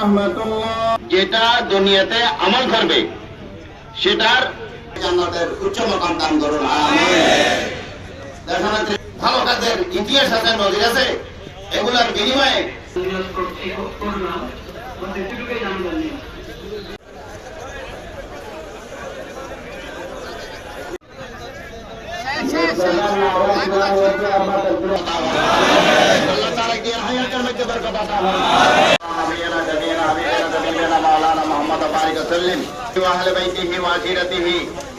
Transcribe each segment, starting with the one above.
রাহমাতুল্লাহ। যেটা দুনিয়াতে আমল করবে সেটার জান্নাতের উচ্চ মাকাম দান করুন, আমিন। দেশনেত্রী ভালো কাজের ইতিহাস আছে, নজির আছে, এগুলার বিনিময়ে আল্লাহ তাআলা কি হায়াতের মধ্যে বরকত আতা করুন। نبينا نبينا حبيبنا نبينا مولانا محمد بارك وسلم واهل بيته وعشيرته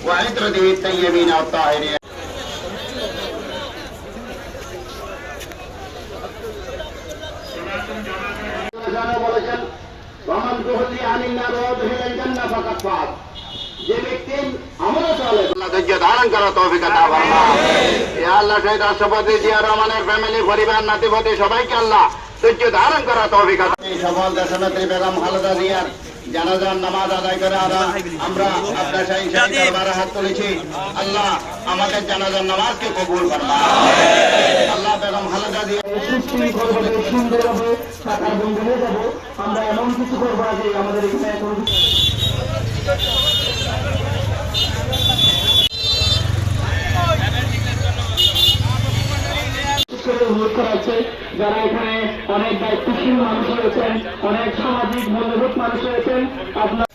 وعترته الطيبين الطاهرين. বলেছেন ওয়ামান যুহদি আনিন নার ওয়া দুখিলাল জান্নাহ ফাকাদ ফাজ। যে ব্যক্তি আমলে চলে আল্লাহ ধৈর্য ধারণ করার তৌফিক আতা করুন, আমিন। ইয়া আল্লাহ শহীদ রাষ্ট্রপতি জিয়া রহমানের ফ্যামিলি, পরিবার, নাতিপতি সবাইকে আল্লাহ ধৈর্য ধারণ করার তৌফিক আতা করুন। এই সফল দেশনেত্রী বেগম খালেদা জিয়ার জানাজার নামাজ আদায় করে আমরা আপনার শাহী দরবারে হাত তুলেছি। আল্লাহ আমাদের জানাজার নামাজকে কবুল করুন, আমিন। আল্লাহ বেগম খালেদা জিয়া সৃষ্টি করবে, সুন্দর হবে, টাকার বন্ধ হয়ে যাবো, আমরা এমন কিছু করবো যে আমাদের এখানে এখন অনুরোধ করা হচ্ছে যারা এখানে অনেক দায়িত্বশীল মানুষ রয়েছেন, অনেক সামাজিক মূল্যবোধ মানুষ রয়েছেন, আপনার